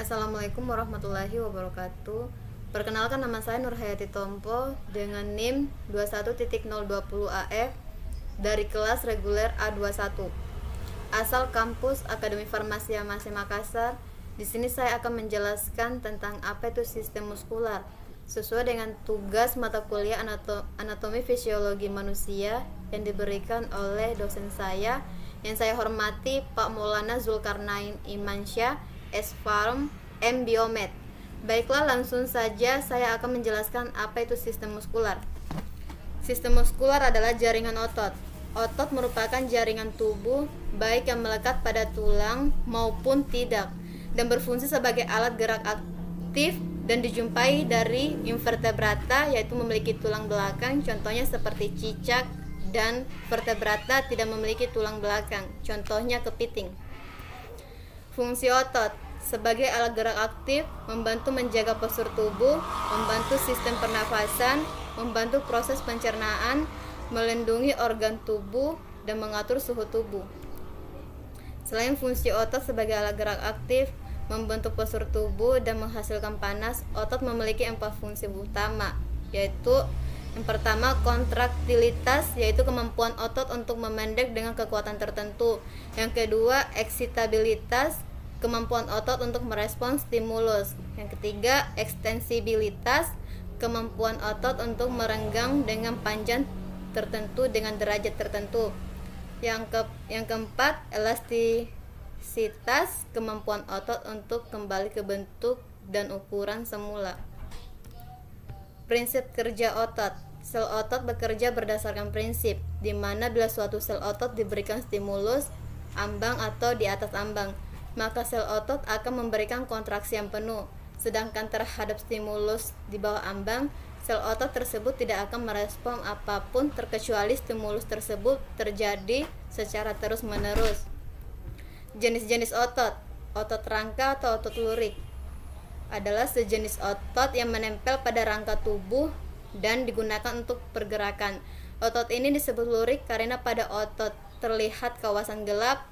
Assalamualaikum warahmatullahi wabarakatuh. Perkenalkan, nama saya Nurhayati Tompo dengan NIM 21.020 AF dari kelas reguler A21. Asal kampus Akademi Farmasi Amasi Makassar. Di sini saya akan menjelaskan tentang apa itu sistem muskular sesuai dengan tugas mata kuliah anatomi fisiologi manusia yang diberikan oleh dosen saya yang saya hormati Pak Maulana Zulkarnain Imansyah, S.Farm, M. Biomed. Baiklah, langsung saja saya akan menjelaskan apa itu sistem muskular. Sistem muskular adalah jaringan otot. Otot merupakan jaringan tubuh baik yang melekat pada tulang maupun tidak dan berfungsi sebagai alat gerak aktif dan dijumpai dari invertebrata, yaitu memiliki tulang belakang, contohnya seperti cicak, dan vertebrata tidak memiliki tulang belakang, contohnya kepiting. Fungsi otot sebagai alat gerak aktif, membantu menjaga postur tubuh, membantu sistem pernafasan, membantu proses pencernaan, melindungi organ tubuh, dan mengatur suhu tubuh. Selain fungsi otot sebagai alat gerak aktif, membentuk postur tubuh, dan menghasilkan panas, otot memiliki 4 fungsi utama, yaitu yang pertama, kontraktilitas, yaitu kemampuan otot untuk memendek dengan kekuatan tertentu. Yang kedua, eksitabilitas, kemampuan otot untuk merespons stimulus. Yang ketiga, ekstensibilitas, kemampuan otot untuk merenggang dengan panjang tertentu dengan derajat tertentu. Yang keempat, elastisitas, kemampuan otot untuk kembali ke bentuk dan ukuran semula. Prinsip kerja otot. Sel otot bekerja berdasarkan prinsip, di mana bila suatu sel otot diberikan stimulus ambang atau di atas ambang, maka sel otot akan memberikan kontraksi yang penuh. Sedangkan terhadap stimulus di bawah ambang, sel otot tersebut tidak akan merespon apapun terkecuali stimulus tersebut terjadi secara terus-menerus. Jenis-jenis otot. Otot rangka atau otot lurik adalah sejenis otot yang menempel pada rangka tubuh dan digunakan untuk pergerakan. Otot ini disebut lurik karena pada otot terlihat kawasan gelap,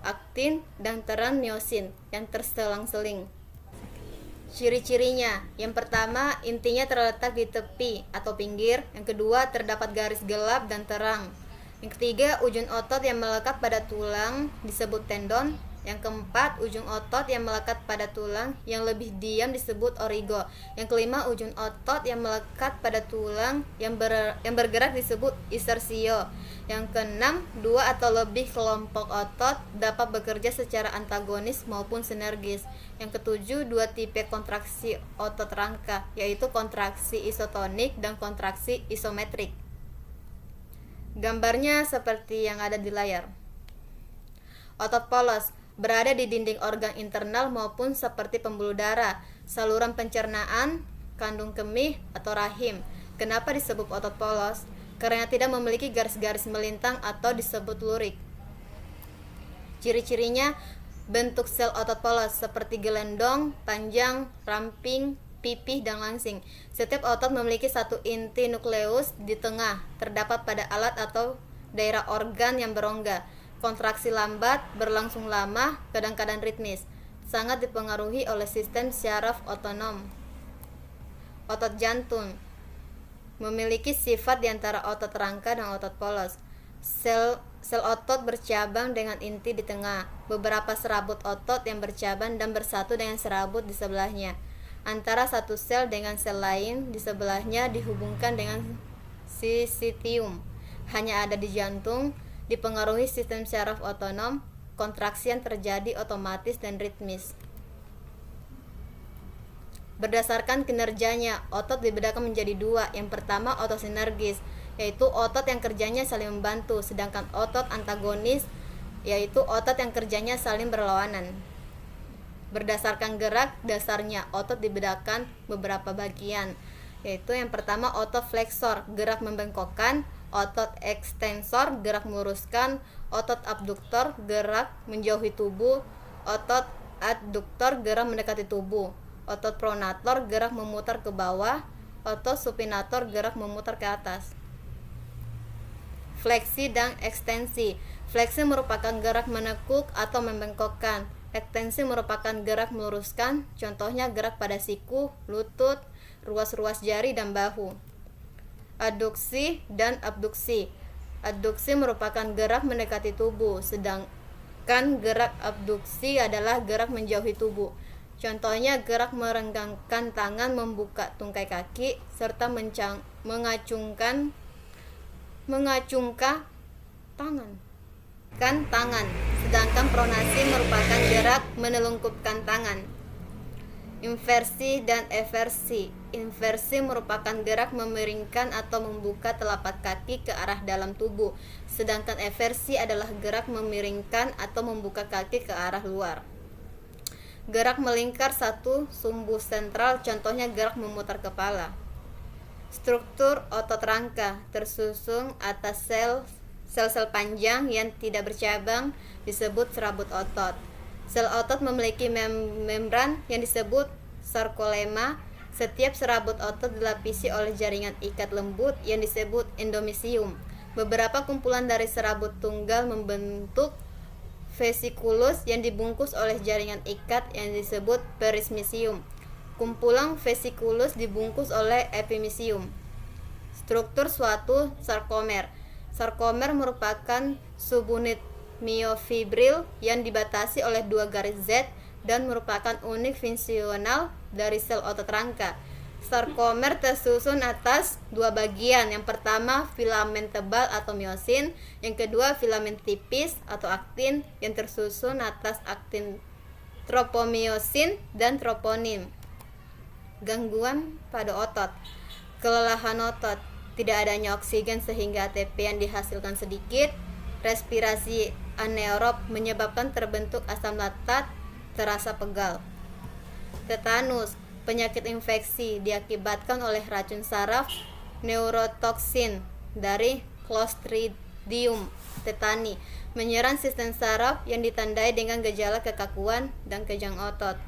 aktin, dan terang miosin yang terselang-seling. Ciri-cirinya, yang pertama, intinya terletak di tepi atau pinggir. Yang kedua, terdapat garis gelap dan terang. Yang ketiga, ujung otot yang melekat pada tulang disebut tendon. Yang keempat, ujung otot yang melekat pada tulang yang lebih diam disebut origo. Yang kelima, ujung otot yang melekat pada tulang yang bergerak disebut isersio. Yang keenam, 2 atau lebih kelompok otot dapat bekerja secara antagonis maupun sinergis. Yang ketujuh, 2 tipe kontraksi otot rangka, yaitu kontraksi isotonik dan kontraksi isometrik. Gambarnya seperti yang ada di layar. Otot polos berada di dinding organ internal maupun seperti pembuluh darah, saluran pencernaan, kandung kemih, atau rahim. Kenapa disebut otot polos? Karena tidak memiliki garis-garis melintang atau disebut lurik. Ciri-cirinya, bentuk sel otot polos seperti gelendong, panjang, ramping, pipih, dan langsing. Setiap otot memiliki satu inti nukleus di tengah, terdapat pada alat atau daerah organ yang berongga. Kontraksi lambat, berlangsung lama, kadang-kadang ritmis. Sangat dipengaruhi oleh sistem syaraf otonom. Otot jantung memiliki sifat di antara otot rangka dan otot polos. Sel otot bercabang dengan inti di tengah. Beberapa serabut otot yang bercabang dan bersatu dengan serabut di sebelahnya. Antara satu sel dengan sel lain di sebelahnya dihubungkan dengan sisitium. Hanya ada di jantung. Dipengaruhi sistem syaraf otonom, kontraksi yang terjadi otomatis dan ritmis. Berdasarkan kinerjanya, otot dibedakan menjadi 2. Yang pertama, otot sinergis, yaitu otot yang kerjanya saling membantu, sedangkan otot antagonis, yaitu otot yang kerjanya saling berlawanan. Berdasarkan gerak dasarnya, otot dibedakan beberapa bagian, yaitu yang pertama, otot fleksor, gerak membengkokkan, otot ekstensor, gerak meluruskan, otot abduktor, gerak menjauhi tubuh, otot adduktor, gerak mendekati tubuh, otot pronator, gerak memutar ke bawah, otot supinator, gerak memutar ke atas. Fleksi dan ekstensi. Fleksi merupakan gerak menekuk atau membengkokkan. Ekstensi merupakan gerak meluruskan, contohnya gerak pada siku, lutut, ruas-ruas jari, dan bahu. Aduksi dan abduksi. Aduksi merupakan gerak mendekati tubuh, sedangkan gerak abduksi adalah gerak menjauhi tubuh. Contohnya gerak merenggangkan tangan, membuka tungkai kaki, serta mengacungkan tangan. Sedangkan pronasi merupakan gerak menelungkupkan tangan. Inversi dan eversi. Inversi merupakan gerak memiringkan atau membuka telapak kaki ke arah dalam tubuh, sedangkan eversi adalah gerak memiringkan atau membuka kaki ke arah luar. Gerak melingkar satu sumbu sentral, contohnya gerak memutar kepala. Struktur otot rangka tersusun atas sel-sel panjang yang tidak bercabang disebut serabut otot. Sel otot memiliki membran yang disebut sarkolema. Setiap serabut otot dilapisi oleh jaringan ikat lembut yang disebut endomysium. Beberapa kumpulan dari serabut tunggal membentuk vesikulus yang dibungkus oleh jaringan ikat yang disebut perismysium. Kumpulan vesikulus dibungkus oleh epimysium. Struktur suatu sarkomer. Sarkomer merupakan subunit myofibril yang dibatasi oleh dua garis Z dan merupakan unit fungsional dari sel otot rangka. Sarkomer tersusun atas dua bagian. Yang pertama filamen tebal atau myosin, yang kedua filamen tipis atau aktin yang tersusun atas aktin tropomyosin dan troponin. Gangguan pada otot. Kelelahan otot, tidak adanya oksigen sehingga ATP yang dihasilkan sedikit. Respirasi anaerob menyebabkan terbentuk asam laktat, terasa pegal. Tetanus, penyakit infeksi diakibatkan oleh racun saraf neurotoksin dari Clostridium tetani, menyerang sistem saraf yang ditandai dengan gejala kekakuan dan kejang otot.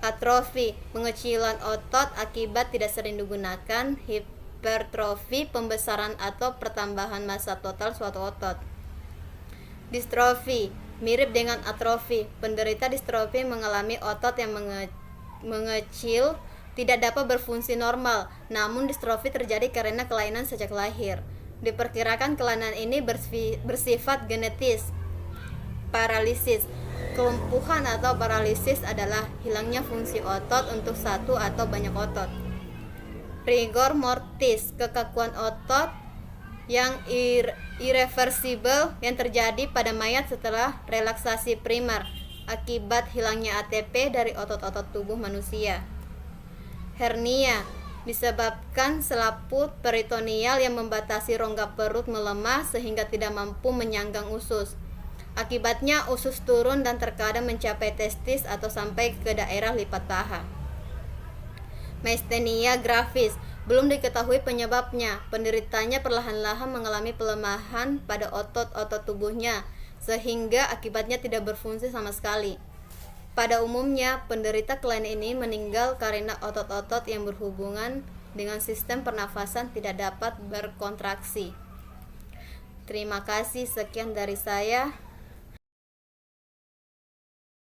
Atrofi, pengecilan otot akibat tidak sering digunakan. Hipertrofi, pembesaran atau pertambahan massa total suatu otot. Distrofi, mirip dengan atrofi. Penderita distrofi mengalami otot yang mengecil, tidak dapat berfungsi normal. Namun distrofi terjadi karena kelainan sejak lahir. Diperkirakan kelainan ini bersifat genetis. Paralisis, kelumpuhan atau paralisis adalah hilangnya fungsi otot untuk satu atau banyak otot. Rigor mortis, kekakuan otot yang irreversibel yang terjadi pada mayat setelah relaksasi primer akibat hilangnya ATP dari otot-otot tubuh manusia. Hernia disebabkan selaput peritoneal yang membatasi rongga perut melemah sehingga tidak mampu menyanggang usus. Akibatnya usus turun dan terkadang mencapai testis atau sampai ke daerah lipat paha. Myasthenia gravis, belum diketahui penyebabnya. Penderitanya perlahan-lahan mengalami pelemahan pada otot-otot tubuhnya sehingga akibatnya tidak berfungsi sama sekali. Pada umumnya, penderita kelainan ini meninggal karena otot-otot yang berhubungan dengan sistem pernafasan tidak dapat berkontraksi. Terima kasih, sekian dari saya.